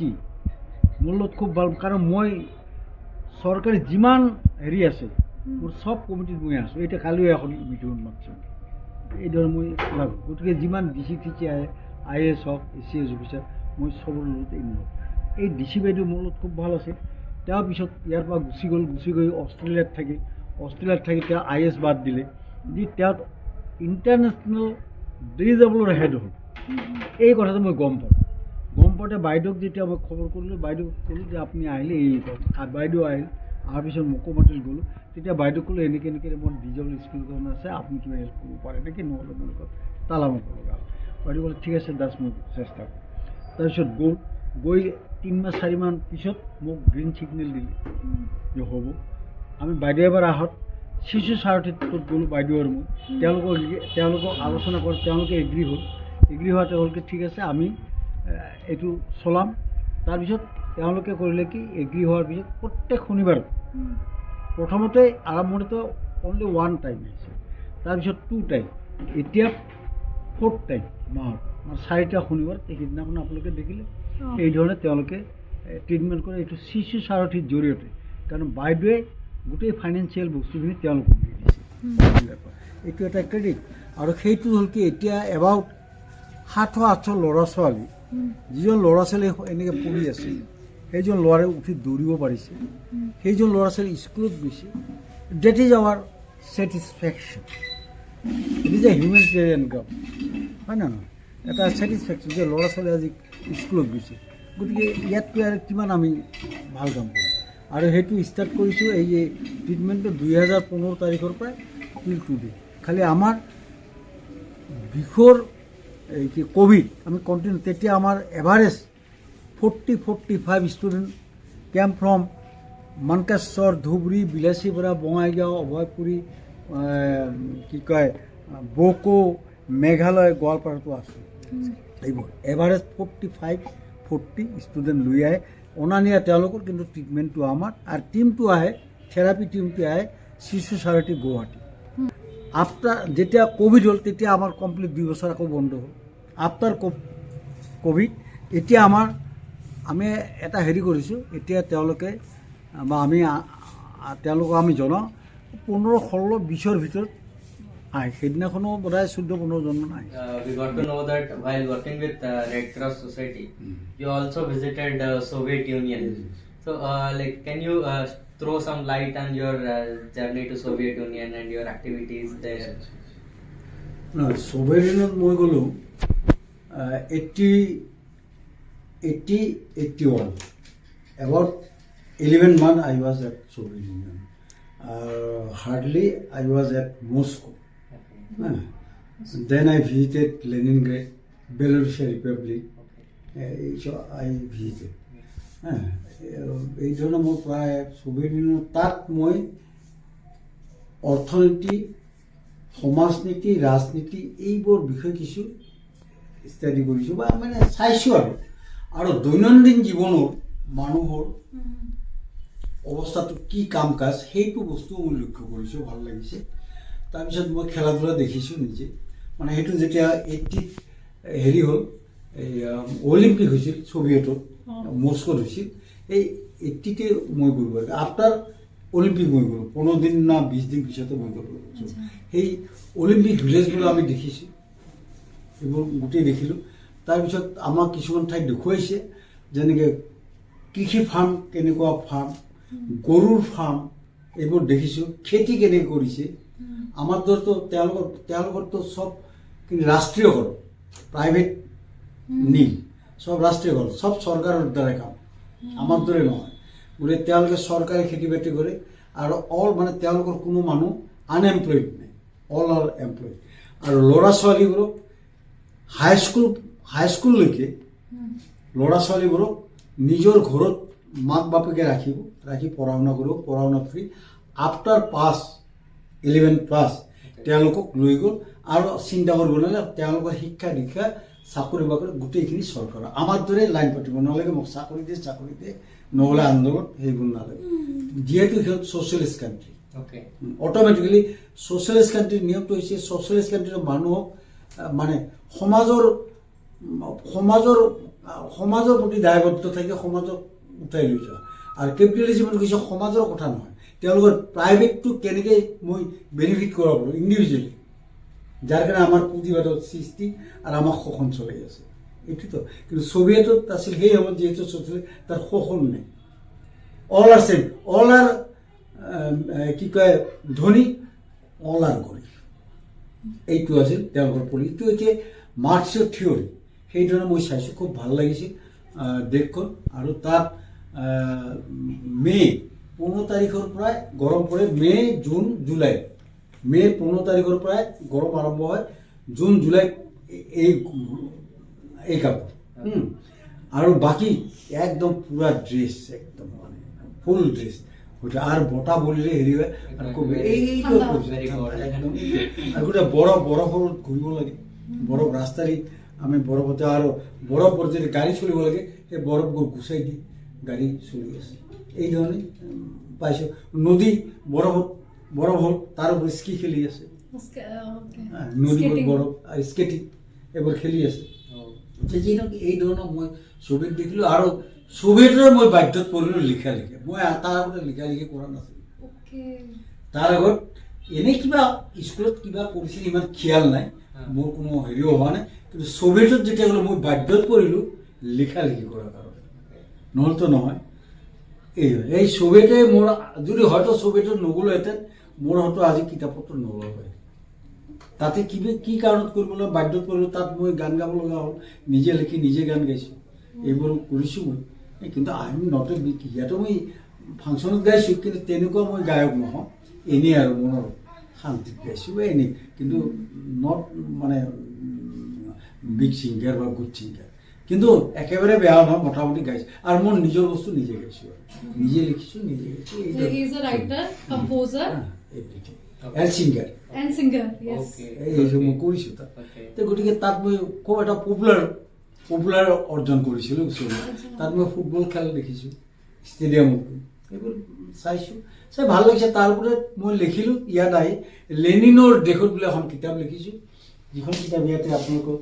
মোৰ লগত খুব ভাল, কাৰণ মই চৰকাৰী যিমান হেৰি আছে মোৰ চব কমিটিত মই আছোঁ। এতিয়া কালিও এখন মিটিঙত মাতিছোঁ, এইদৰে মই লাগোঁ। গতিকে যিমান DC আহে, IAS হওক, ACS অফিচাৰ, মই চবৰ লগত ইনভল্ভ। এই DC বাইদেউ মোৰ লগত খুব ভাল আছিল। তেওঁ পিছত ইয়াৰ পৰা গুচি গৈ অষ্ট্ৰেলিয়াত থাকি তেওঁ IAS বাদ দিলে, দি তেওঁ ইণ্টাৰনেশ্যনেল ডিজেবলৰ হেড হ'ল। এই কথাটো মই গম পাওঁতে বাইদেউক যেতিয়া মই খবৰ কৰিলোঁ, বাইদেউক ক'লোঁ যে আপুনি আহিলে এই বাইদেউ আহিল। অহাৰ পিছত মোকো মাতিল, গ'লোঁ। তেতিয়া বাইদেউক ক'লোঁ এনেকৈ মোৰ ডিজেবল স্কুলখন আছে, আপুনি কিবা হেল্প কৰিব পাৰে নেকি, নহ'লে মোৰ লগত তালা মাৰিব লগা হ'ল। বাইদেউ ক'লে ঠিক আছে দাস, মই চেষ্টা কৰিম। তাৰপিছত গৈ 3 মাহ 4 মাহ পিছত মোক গ্ৰীণ ছিগনেল দিলে যে হ'ব। আমি বাইদেউ এবাৰ আহত শিশু সাৰথীত গ'লোঁ, বাইদেউ আৰু মই। তেওঁলোকক আলোচনা কৰি তেওঁলোকে এগ্ৰী হোৱাতে হ'ল কি ঠিক আছে আমি এইটো চলাম। তাৰপিছত তেওঁলোকে কৰিলে কি, এগ্ৰী হোৱাৰ পিছত প্ৰত্যেক শনিবাৰ, প্ৰথমতে আৰম্ভণিতে অনলি 1 টাইম আহিছে, তাৰপিছত 2 টাইম, এতিয়া 4th টাইম মাহত, 4টা শনিবাৰ। সেইদিনাখন আপোনালোকে দেখিলে এই ধৰণে তেওঁলোকে ট্ৰিটমেণ্ট কৰে। এইটো শিশু সাৰথীৰ জৰিয়তে, কাৰণ বাইদেৱে গোটেই ফাইনেন্সিয়েল বস্তুখিনি তেওঁলোকক দি দিছে। এইটো এটা ক্ৰেডিট। আৰু সেইটো হ'ল কি, এতিয়া এবাউট 700-800 ল'ৰা ছোৱালী, যিজন ল'ৰা ছোৱালী এনেকৈ পঢ়ি আছিল, সেইজন ল'ৰাই উঠি দৌৰিব পাৰিছে, সেইজন ল'ৰা ছোৱালী স্কুলত গৈছে। That is our satisfaction. It is a humanitarian কাম, হয় না নহয়? এটা ছেটিছফেকশ্যন যে ল'ৰা ছোৱালী আজি স্কুলত গৈছে। গতিকে ইয়াতকৈ আৰু কিমান আমি ভাল কাম কৰোঁ। আৰু সেইটো ষ্টাৰ্ট কৰিছোঁ এই যে ট্ৰিটমেণ্টটো 2015 তাৰিখৰ পৰা টিল টুডে। খালি আমাৰ বিফ'ৰ এই কি ক'ভিড আমি কণ্টিনিউ, তেতিয়া আমাৰ average 40-45 student came from Mankashwar, Dhubri, Bilasipara, Bongaigaon, Abhayapuri, কি কয় বকো, মেঘালয়, গোৱালপাৰাতো আছে। এইবোৰ এভাৰেজ 45-40 ষ্টুডেণ্ট লৈ আহে। অনা নিয়া তেওঁলোকৰ, কিন্তু ট্ৰিটমেণ্টটো আমাৰ। আৰু টিমটো আহে, থেৰাপি টিমটো আহে শিশু সাৰথী গুৱাহাটী। আফটাৰ যেতিয়া ক'ভিড হ'ল তেতিয়া আমাৰ কমপ্লিট 2 বছৰ আকৌ বন্ধ হ'ল। আফটাৰ ক'ভিড এতিয়া আমি এটা হেৰি কৰিছোঁ, এতিয়া তেওঁলোকে বা তেওঁলোকক আমি জনাওঁ 15-16-20ৰ ভিতৰত আহে। সেইদিনাখনো বোধহয় 14-15 জনমান আহে। We got to know that while working with Red Cross Society, you also visited Soviet Union. So, can you throw some light on your journey to Soviet Union and your activities there? No, Soviet Union মই গ'লোঁ 81. About 11 months I was at Soviet Union. Hardly I was at Moscow. Then I visited Leningrad, Belarusian Republic. So I visited. এই ধৰণে মই প্ৰায় Soviet union, তাত মই অৰ্থনীতি, সমাজনীতি, ৰাজনীতি এইবোৰ বিষয়ে কিছু ষ্টাডি কৰিছোঁ বা মানে চাইছোঁ। আৰু দৈনন্দিন জীৱনৰ মানুহৰ অৱস্থাটো কি কাম কাজ, সেইটো বস্তুও মই লক্ষ্য কৰিছোঁ, ভাল লাগিছে। তাৰপিছত মই খেলা ধূলা দেখিছোঁ নিজে। মানে সেইটো যেতিয়া 80ত হেৰি হ'ল, এই অলিম্পিক হৈছিল ছ'ভিয়েটত, মস্কোত হৈছিল, এই 80তে মই গ'লোঁ। আফটাৰ অলিম্পিক মই গ'লোঁ, 15 দিন না 20 দিন পিছতে মই গ'লোঁ। সেই অলিম্পিক ভিলেজবোৰ আমি দেখিছোঁ, এইবোৰ গোটেই দেখিলোঁ। তাৰপিছত আমাক কিছুমান ঠাইত দেখুৱাইছে, যেনেকৈ কৃষি ফাৰ্ম, কেনেকুৱা ফাৰ্ম, গৰুৰ ফাৰ্ম, এইবোৰ দেখিছোঁ। খেতি কেনেকৈ কৰিছে। আমাৰ দৰেতো তেওঁলোকৰতো চব কিন্তু ৰাষ্ট্ৰীয়কৰণ, প্ৰাইভেট নীল, চব ৰাষ্ট্ৰীয়কৰণ, চব চৰকাৰৰ দ্বাৰা কাম। আমাৰ দৰে নহয়। গতিকে তেওঁলোকে চৰকাৰী খেতি বাতি কৰে। আৰু মানে তেওঁলোকৰ কোনো মানুহ আনএমপ্লয়ড নাই, অল আৰ এমপ্লয়ড। আৰু ল'ৰা ছোৱালীবোৰক হাইস্কুললৈকে ল'ৰা ছোৱালীবোৰক নিজৰ ঘৰত মাক বাপেকে ৰাখি পঢ়া শুনা কৰিব, পঢ়া শুনা ফ্ৰী। আফটাৰ পাছ 11 প্লাছ তেওঁলোকক লৈ গ'ল আৰু চিন্তা কৰিব নালাগে, তেওঁলোকৰ শিক্ষা দীক্ষা চাকৰি বাকৰি গোটেইখিনি চৰকাৰৰ। আমাৰ দৰে লাইন পাতিব নালাগে, মোক চাকৰি দিয়ে নহ'লে আন্দোলন, সেইবোৰ নালাগে। যিহেতু সিহঁত ছ'চিয়েলিষ্ট কাণ্ট্ৰি, অট'মেটিকেলি ছ'চিয়েলিষ্ট কাণ্ট্ৰিৰ নিয়মটো হৈছে ছ'চিয়েলিষ্ট কাণ্ট্ৰিৰ মানুহক মানে সমাজৰ প্ৰতি দায়বদ্ধ থাকে, সমাজক উঠাই লৈ যোৱা। আৰু কেপিটেলিজিমত কৈছে সমাজৰ কথা নহয়, তেওঁলোকৰ প্ৰাইভেটটো কেনেকৈ মই বেনিফিট কৰাব পাৰোঁ ইণ্ডিভিজুৱেলি, যাৰ কাৰণে আমাৰ পুঁজিবাদৰ সৃষ্টি আৰু আমাক শোষণ চলাই আছে এইটোতো। কিন্তু ছোভিয়েটত আছিল সেই সময়ত যিহেতু ছ'চিয়েলিষ্ট, তাৰ শোষণ নাই, all are same, all are কি কয় ধনী, অল আৰ গৰীব, এইটো আছিল তেওঁলোকৰ পলিচি। এইটো এতিয়া মাৰ্ক্সৰ থিয়ৰী, সেইধৰণে মই চাইছোঁ, খুব ভাল লাগিছিল দেশখন। আৰু তাত মে' 15 তাৰিখৰ পৰাই গৰম পৰে, মে' জুন জুলাই, মে' 15 তাৰিখৰ পৰাই গৰম আৰম্ভ হয়, জুন জুলাই এই কাপোৰ আৰু বাকী একদম পুৰা ড্ৰেছ, একদম মানে ফুল ড্ৰেছ ওইটা। আৰ বটা বললে হেৰি হয় আৰু এইটো একদম আৰু গোটেই বৰফত ঘূৰিব লাগে, বৰফ ৰাস্তাৰে আমি বৰফতে, আৰু বৰফৰ যদি গাড়ী চলিব লাগে সেই বৰফবোৰ গুচাই দি গাড়ী চলি আছে। এই ধৰণে পাইছোঁ। নদী বৰফ হ'ল, তাৰ ওপৰত স্কি খেলি আছে, নদীবোৰ বৰফ আৰু স্কেটিং এইবোৰ খেলি আছে। এই ধৰণৰ মই ছবিত দেখিলোঁ। আৰু ছবিটোৱে মই বাধ্যত পৰিলোঁ লিখা। মই তাৰ আগতে লিখা কৰা নাছিলোঁ। তাৰ আগত এনেই কিবা স্কুলত কিবা কৰিছিল, ইমান খিয়াল নাই, মোৰ কোনো হেৰিও হোৱা নাই। কিন্তু ছবিটোত যেতিয়া গ'লো মই বাধ্যত পৰিলোঁ লিখা কৰাৰ কাৰণে, নহ'লেতো নহয়। এই ছবিটোৱে মোৰ, যদি হয়তো ছবিটোত নগ'লোহেঁতেন মোৰ হয়তো আজি কিতাপ পত্ৰ নল'ল হয়। তাতে কি কাৰণত কৰিবলৈ বাধ্যত পৰিলোঁ, তাত মই গান গাব লগা হ'ল, নিজে লিখি নিজে গান গাইছোঁ, এইবোৰ কৰিছোঁ মই। কিন্তু আমি নট ইয়াতো মই ফাংচনত গাইছোঁ, কিন্তু তেনেকুৱা মই গায়ক নহয়, এনেই আৰু মনৰ শান্তিত গাইছোঁ এনেই, কিন্তু নট মানে বিগ ছিংগাৰ বা গুড ছিংগাৰ। কিন্তু একেবাৰে বেয়া নহয়, মোটামুটি গাইছোঁ। আৰু মোৰ নিজৰ বস্তু নিজে গাইছোঁ, নিজে লিখিছোঁ, নিজে গাইছোঁ, এইসব মই কৰিছোঁ তাত। গতিকে তাত মই খুব এটা পপুলাৰ অৰ্জন কৰিছিলোঁ। তাত মই ফুটবল খেল দেখিছোঁ ষ্টেডিয়ামত, এইবোৰ চাইছোঁ, চাই ভাল লাগিছে। তাৰ ওপৰত মই লিখিলোঁ ইয়াত আহি লেনিনৰ দেশত বুলি এখন কিতাপ লিখিছোঁ, যিখন কিতাপ ইয়াতে আপোনালোকক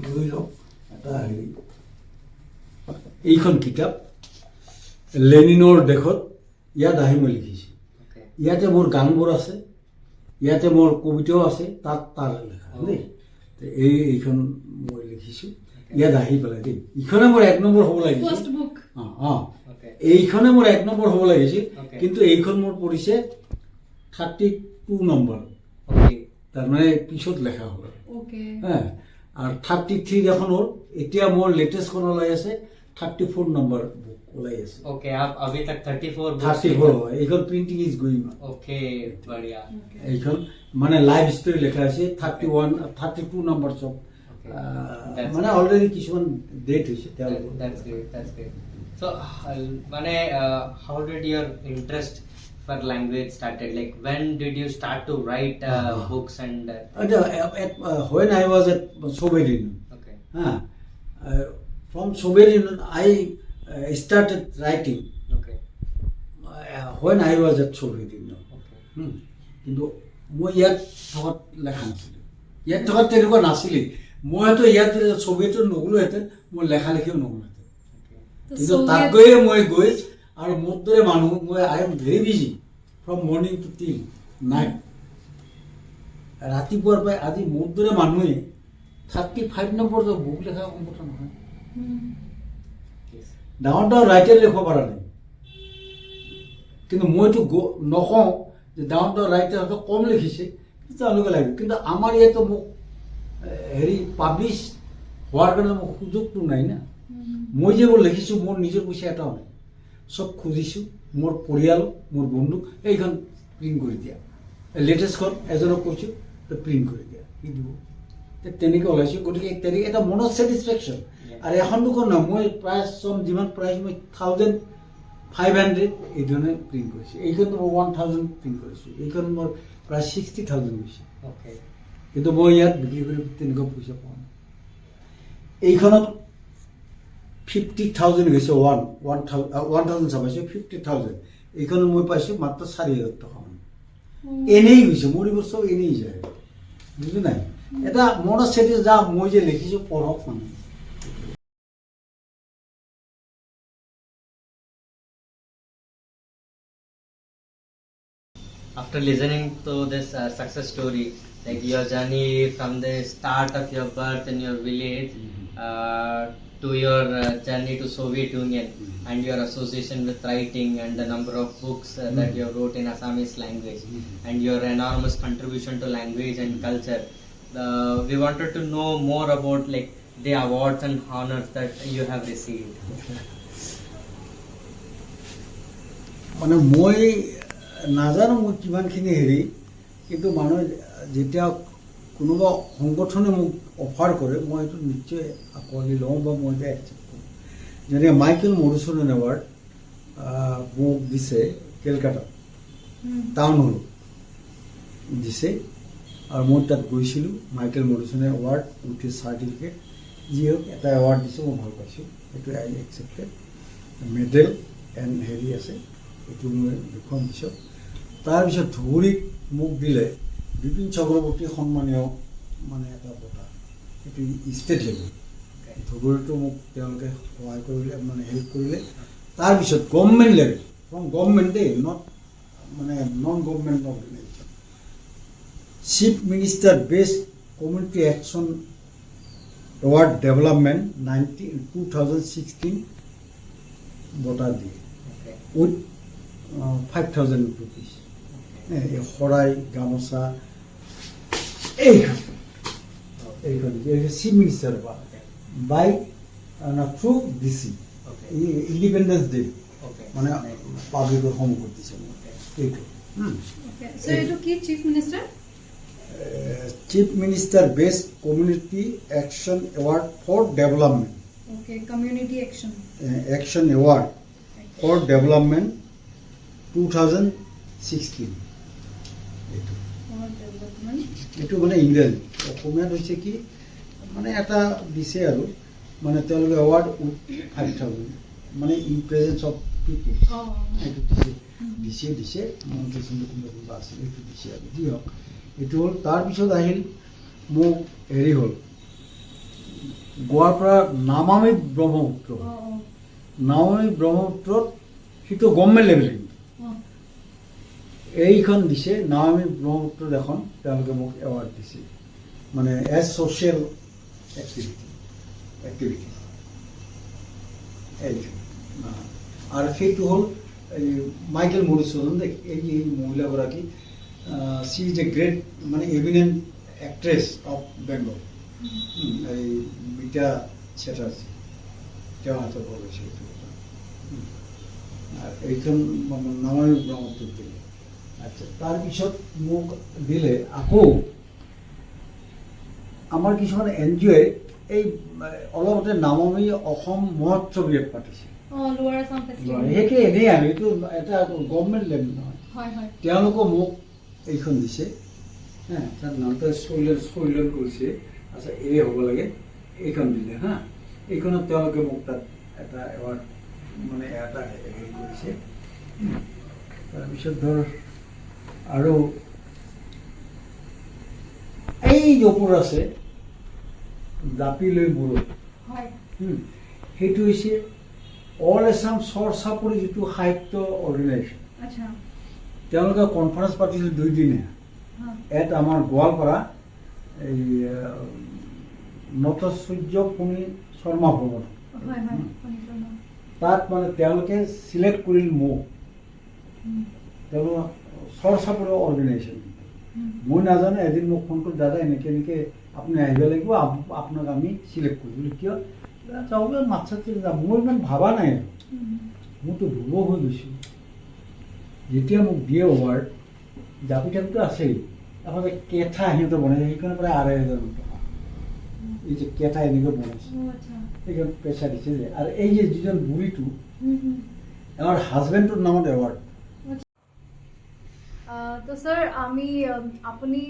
ধৰি লওক। এটা হেৰি, এইখন কিতাপ লেনিনৰ দেশত, ইয়াত আহি মই লিখিছোঁ। ইয়াতে মোৰ গানবোৰ আছে, ইয়াতে মোৰ কবিতাও আছে, তাত তাৰ লেখা দেই। এইখন মই লিখিছোঁ ইয়াত আহি পেলাই দেই। ইখনে মোৰ 1 নম্বৰ হ'ব লাগিছিল, এইখনে মোৰ 1 নম্বৰ হ'ব লাগিছিল, কিন্তু এইখন মোৰ পৰিছে 32 নম্বৰ, তাৰমানে পিছত লেখা হ'ল। আৰু 33 এখন হ'ল, এতিয়া মোৰ লেটেষ্টখন ওলাই আছে 34 নম্বৰ বুক ওলাই আছে। अभी तक 34 হয়। এইখন প্ৰিণ্টিং ইজ গোয়িং অন। এইখন মানে লাইভ ষ্টৰী লেখা আছে 32 নম্বৰ চব, মানে অলৰেডি কিছুমান ডেট হৈছে তেওঁলোকৰ। So, how did your interest for language started? Like, when did you start to write books and? When I was at Soviet Union. From Soviet Union, I started writing. When I was at Soviet Union. কিন্তু মই ইয়াত থকাত লেখা নাছিলোঁ, ইয়াত থকাত তেনেকুৱা নাছিলেই। মই হয়তো ইয়াত ছবিয়েটত নগ'লোহেঁতেন, মই লেখা লিখিও নগ'লোহেঁতেন। কিন্তু তাত গৈয়ে মই গৈ, আৰু মোৰ দৰে মানুহ, মই I am very busy from morning two টিল নাইট। ৰাতিপুৱাৰ পৰাই আজি মোৰ দৰে মানুহে 35 নম্বৰ বুক লেখা কম কথা নহয়। ডাঙৰ ৰাইটাৰ লিখিব পৰা নাই, কিন্তু মইতো নকওঁ যে ডাঙৰ ৰাইটাৰ কম লিখিছে, তেওঁলোকে লাগিব। কিন্তু আমাৰ ইয়াতো মোক হেৰি পাব্লিছ হোৱাৰ কাৰণে মোক সুযোগটো নাই না। মই যিবোৰ লিখিছোঁ মোৰ নিজৰ পইচা এটাও নাই, চব খুজিছোঁ মোৰ পৰিয়াল, মোৰ বন্ধুক, এইখন প্ৰিণ্ট কৰি দিয়া। লেটেষ্টখন এজনক কৈছোঁ প্ৰিণ্ট কৰি দিয়া, সি দিব। তেনেকৈ ওলাইছোঁ। গতিকে তেনেকৈ এটা মনত ছেটিছফেকশ্যন। আৰু এখন দুখন নহয়, মই প্ৰাইচ যিমান প্ৰাইচ মই 1500 এই ধৰণে প্ৰিণ্ট কৰিছোঁ। এইখন মই 1000 প্ৰিণ্ট কৰিছোঁ। এইখন মোৰ প্ৰায় 60,000 গৈছে। Okay. কিন্তু মই ইয়াত বিক্ৰী কৰি তেনেকুৱা পইচা পোৱা নাই। এইখনত 50,000 গৈছে, 1000 চাবাইছোঁ 50,000। এইখনত মই পাইছোঁ মাত্ৰ 4,000 টকা। এনেই গৈছে, মোৰ এইবোৰ চব এনেই যায়, বুজি নাই। এটা মনত ছেটিছ যা মই যে লিখিছোঁ পঢ়ক মানে। After listening to this success story, like your journey from the start of your birth in your village to your journey to Soviet Union and your association with writing and the number of books that you wrote in Assamese language and your enormous contribution to language and culture, we wanted to know more about like the awards and honors that you have received. মানে মই নাজানো মই কিমানখিনি হেৰি, কিন্তু মানুহে যেতিয়া কোনোবা সংগঠনে মোক অফাৰ কৰে মই এইটো নিশ্চয় আঁকোৱালি লওঁ বা মই এইটো একচেপ্ট কৰোঁ। যেনেকৈ মাইকেল মধুসূদন এৱাৰ্ড মোক দিছে কেলকাতাত, টাউন হল দিছে, আৰু মই তাত গৈছিলোঁ। Michael Madhusudan award with certificate, যি হওক এটা এৱাৰ্ড দিছোঁ, মই ভাল পাইছোঁ। এইটো আই একচেপ্টেড। মেডেল এণ্ড হেৰি আছে, এইটো মই দেখুৱাম পিছত। তাৰপিছত ধুবুৰীত মোক দিলে বিপিন চক্ৰৱৰ্তী সন্মানীয় মানে এটা বঁটা, এইটো ষ্টেট লেভেল। ধুবুৰীতো মোক তেওঁলোকে সহায় কৰিলে, মানে হেল্প কৰিলে। তাৰপিছত গভৰ্ণমেণ্ট লেভেল, ফ্ৰম গভৰ্ণমেণ্ট দেই, নট মানে non government organisation, chief minister best community action award development 2016 বঁটা দিয়ে উইথ 5,000 rupees। এই শৰাই, গামোচা, এইখন chief minister by through DC independence day, মানে পাব্লিকৰ সন্মুখত দিছে এইটো। So এইটো কি chief minister? Chief minister best community action award for development. Okay, community action. Action award for development 2016। এইটো For development. এইটো মানে ইংৰাজী, অসমীয়াত হৈছে কি মানে এটা দিছে আৰু মানে তেওঁলোকে এৱাৰ্ড 5,000, মানে ইন প্ৰেজেন্স অফ পিপুল। এইটো দিছে মন্ত্ৰী কোনোবা আছিল, এইটো দিছে আৰু যি হওক এইটো হ'ল। তাৰপিছত আহিল মোক হেৰি হ'ল গোৱাৰ পৰা নামামি ব্ৰহ্মপুত্ৰ। নামামি ব্ৰহ্মপুত্ৰত সেইটো গভৰ্ণমেণ্ট লেভেল। এইখন দিছে নামামি ব্ৰহ্মপুত্ৰত এখন, তেওঁলোকে মোক এৱাৰ্ড দিছে মানে এজ ছ'চিয়েল এক্টিভিটি। এইখন আৰু সেইটো হ'ল এই মাইকেল মধুসূদন, এই মহিলাগৰাকী, চি ইজ এ গ্ৰেট মানে এভিনেণ্ট এক্ট্ৰেছ অফ বেংগল। এই মিতা চেটাৰ্জী, তেওঁ হাতৰ পৰা লৈছে এইটো কথা। আৰু এইখন নামামি ব্ৰহ্মপুত্ৰত দিলে। আচ্ছা, তাৰপিছত মোক দিলে আকৌ আমাৰ কিছুমান NGO এই অলপতে নামামি অসম মহোৎসৱ ইয়াত পাতিছে। সেইটো এনেই আৰু এইটো এটা গভৰ্ণমেণ্ট লেভেল নহয়। তেওঁলোকে মোক এইখন দিছে, তাৰ নামটো স্কৈলন কৰিছে। আচ্ছা, এই হ'ব লাগে, এইখন দিলে হা। এইখনত তেওঁলোকে মোক তাত এটা এৱাৰ্ড মানে এটা হেৰি কৰিছে। তাৰপিছত ধৰ আৰু এই জপুৰ আছে জাপি লৈ মূৰত, সেইটো হৈছে অল আছাম চৰ চাপৰি যিটো সাহিত্য অৰ্গেনাইজেশ্যন। তেওঁলোকে কনফাৰেঞ্চ পাতিছিল 2 দিনীয়া। ইয়াত আমাৰ গোৱালপাৰা এই নটসূৰ্য পুনি শৰ্মা ভৱন, তাত মানে তেওঁলোকে চিলেক্ট কৰিল মোক। তেওঁলোক চৰ চাপৰি অৰ্গেনাইজেশ্যন। মই নাজানো, এদিন মোক ফোন কৰি দাদা এনেকৈ আপুনি আহিব লাগিব, আপোনাক আমি চিলেক্ট কৰিলোঁ। কিয় যাবলৈ মাত চাত যাম, মই ইমান ভাবা নাই, মোৰতো ভুল হৈ গৈছোঁ। যেতিয়া মোক দিয়ে এৱাৰ্ড, জাপি থাপিটো আছেই, তাৰপাছত কেথা সিহঁতে বনাইছে, সেইখনৰ প্ৰায় 2,500 টকা। এই যে কেঁটা এনেকৈ বনাইছে আচ্ছা সেইখন পেচা দিছে যে আৰু এই যে যিজন বুঢ়ীটো হুম আমাৰ হাজবেণ্ডটোৰ নামত এৱাৰ্ড তো স্যাৰ আমি আপুনি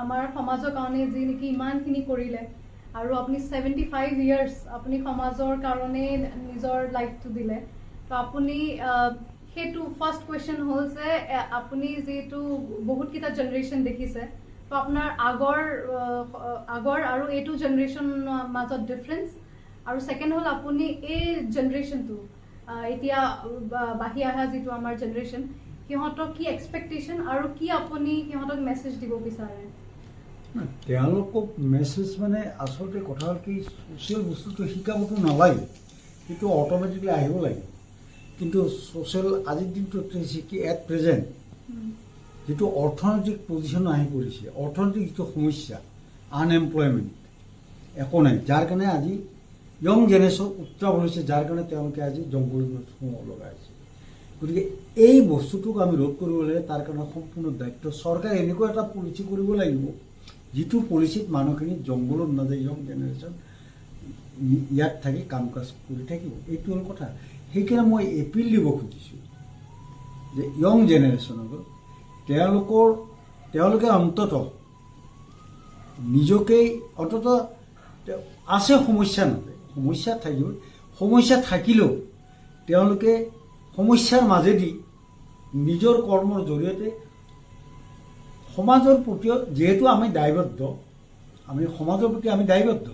আমাৰ সমাজৰ কাৰণে যি নেকি ইমানখিনি কৰিলে আৰু আপুনি 75 ইয়াৰ্ছ আপুনি সমাজৰ কাৰণে নিজৰ লাইফটো দিলে তো আপুনি সেইটো ফাৰ্ষ্ট কুৱেশ্যন হ'ল যে আপুনি যিহেতু বহুতকেইটা জেনেৰেশ্যন দেখিছে তো আপোনাৰ আগৰ আৰু এইটো জেনেৰেশ্যনৰ মাজত ডিফাৰেঞ্চ আৰু ছেকেণ্ড হ'ল আপুনি এই জেনেৰেশ্যনটো এতিয়া বাঢ়ি অহা যিটো আমাৰ জেনেৰেশ্যন সিহঁতক কি এক্সপেক্টেশ্যন আৰু কি আপুনি সিহঁতক মেছেজ দিব বিচাৰে তেওঁলোকক মেছেজ মানে আচলতে কথা হ'ল কি ছ'চিয়েল বস্তুটো শিকাবতো নালাগে সেইটো অট'মেটিকলি আহিব লাগে কিন্তু ছ'চিয়েল আজিৰ দিনটোত হৈছে কি এট প্ৰেজেণ্ট যিটো অৰ্থনৈতিক পজিশ্যন আহি পৰিছে অৰ্থনৈতিক যিটো সমস্যা আনএমপ্লয়মেণ্ট একো নাই যাৰ কাৰণে আজি য়ং জেনেৰেশ্যন উত্তাপ হৈছে যাৰ কাৰণে তেওঁলোকে আজি জংঘলত সোমাব লগা হৈছে গতিকে এই বস্তুটোক আমি ৰোধ কৰিব লাগে তাৰ কাৰণে সম্পূৰ্ণ দায়িত্ব চৰকাৰে এনেকুৱা এটা পলিচি কৰিব লাগিব যিটো পলিচিত মানুহখিনি জংঘলত নাযায় য়ং জেনেৰেশ্যন ইয়াত থাকি কাম কাজ কৰি থাকিব এইটো হ'ল কথা সেইকাৰণে মই এপিল দিব খুজিছোঁ যে য়ং জেনেৰেশ্যনক তেওঁলোকে অন্ততঃ নিজকেই অন্ততঃ আছে সমস্যা নাথাকে সমস্যা থাকিব সমস্যা থাকিলেও তেওঁলোকে সমস্যাৰ মাজেদি নিজৰ কৰ্মৰ জৰিয়তে সমাজৰ প্ৰতি যিহেতু আমি দায়বদ্ধ আমি সমাজৰ প্ৰতি আমি দায়বদ্ধ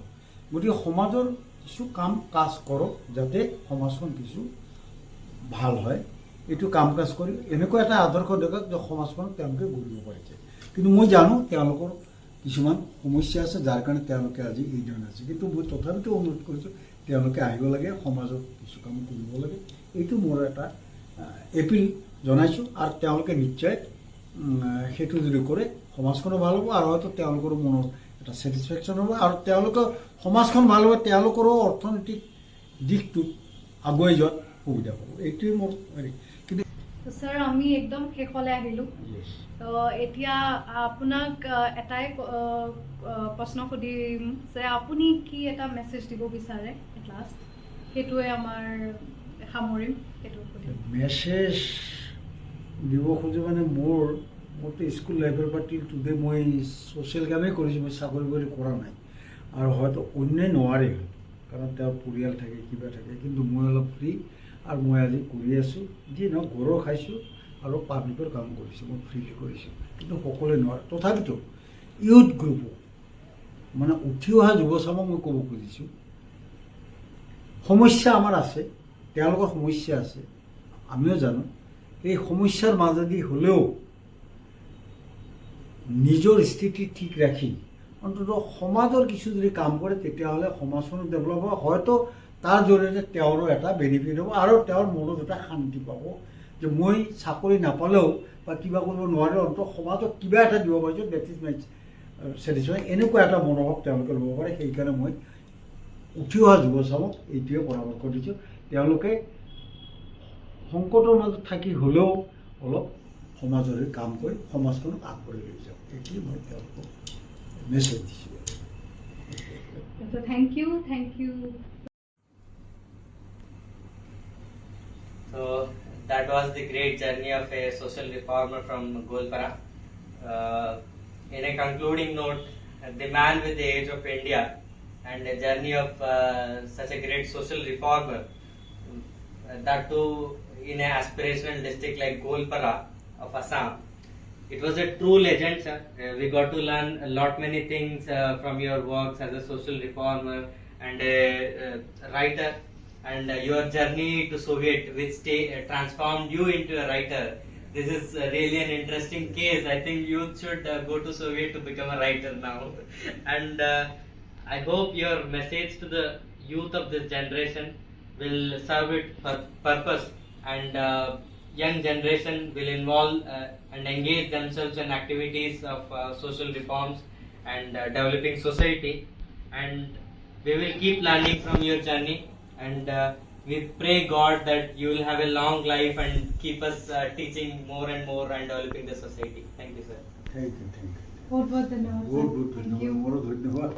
গতিকে সমাজৰ কিছু কাম কাজ কৰক যাতে সমাজখন কিছু ভাল হয় এইটো কাম কাজ কৰি এনেকুৱা এটা আদৰ্শ দেখুৱাওক যে সমাজখনক তেওঁলোকে গঢ়িব পাৰিছে কিন্তু মই জানো তেওঁলোকৰ কিছুমান সমস্যা আছে যাৰ কাৰণে তেওঁলোকে আজি এই ধৰণে আছে কিন্তু মই তথাপিতো অনুৰোধ কৰিছোঁ তেওঁলোকে আহিব লাগে সমাজত কিছু কাম কৰিব লাগে এইটো মোৰ এটা এপিল জনাইছোঁ আৰু তেওঁলোকে নিশ্চয় সেইটো যদি কৰে সমাজখনো ভাল হ'ব আৰু হয়তো তেওঁলোকৰো মনৰ এটা ছেটিছফেকশ্যন হ'ব আৰু তেওঁলোকৰ সমাজখন ভাল হ'ব তেওঁলোকৰো অৰ্থনৈতিক দিশটোত আগুৱাই যোৱাত সুবিধা পাব এইটোৱে মোৰ হেৰি কিন্তু স্যাৰ আমি একদম শেষলৈ আহিলোঁ তো এতিয়া আপোনাক এটাই প্ৰশ্ন সুধিম যে আপুনি কি এটা মেছেজ দিব বিচাৰে লাষ্ট সেইটোৱে আমাৰ সামৰিম সেইটো সুধিম মেছেজ দিব খোজো মানে মোৰতো স্কুল লাইফৰ পৰা টিল টুডে মই ছ'চিয়েল কামেই কৰিছোঁ মই চাকৰি কৰি কৰা নাই আৰু হয়তো অন্যায় নোৱাৰে কাৰণ তেওঁৰ পৰিয়াল থাকে কিবা থাকে কিন্তু মই অলপ ফ্ৰী আৰু মই আজি কৰি আছোঁ যি নহওক ঘৰো খাইছোঁ আৰু পাব্লিকৰ কাম কৰিছোঁ মই ফ্ৰীলি কৰিছোঁ কিন্তু সকলোৱে নোৱাৰে তথাপিতো ইউথ গ্ৰুপো মানে উঠি অহা যুৱচামক মই ক'ব খুজিছোঁ সমস্যা আমাৰ আছে তেওঁলোকৰ সমস্যা আছে আমিও জানো এই সমস্যাৰ মাজেদি হ'লেও নিজৰ স্থিতি ঠিক ৰাখি অন্ততঃ সমাজৰ কিছু যদি কাম কৰে তেতিয়াহ'লে সমাজখনো ডেভেলপ হ'ব হয়তো তাৰ জৰিয়তে তেওঁৰো এটা বেনিফিট হ'ব আৰু তেওঁৰ মনত এটা শান্তি পাব যে মই চাকৰি নাপালেও বা কিবা কৰিব নোৱাৰিলেও অন্ততঃ সমাজক কিবা এটা দিব পাৰিছোঁ ডেট ইজ মাই ছেটিছফাই এনেকুৱা এটা মনোভাৱ তেওঁলোকে ল'ব পাৰে সেইকাৰণে মই উঠি অহা যুৱচামক এইটোৱে পৰামৰ্শ দিছোঁ তেওঁলোকে সংকটৰ মাজত থাকি হ'লেও অলপ সমাজৰে কাম কৰি সমাজখনক আগবাঢ়ি লৈ যাওক এইটোৱে মই তেওঁলোকক মেছেজ দিছোঁ thank you So that was the great journey of a social reformer from Golpara. In a concluding note, the man with the age of India and a journey of such a great social reformer, that too in an aspirational district like Golpara of Assam. It was a true legend, sir. We got to learn a lot many things from your works as a social reformer and a writer. And your journey to Soviet, which transformed you into a writer. This is really an interesting case. I think youth should go to Soviet to become a writer now. And I hope your message to the youth of this generation will serve it for purpose. And young generation will involve and engage themselves in activities of social reforms and developing society. And we will keep learning from your journey. And we pray God that you will have a long life and keep us teaching more and more and developing the society. Thank you, sir. Thank you. बहुत बहुत धन्यवाद बहुत धन्यवाद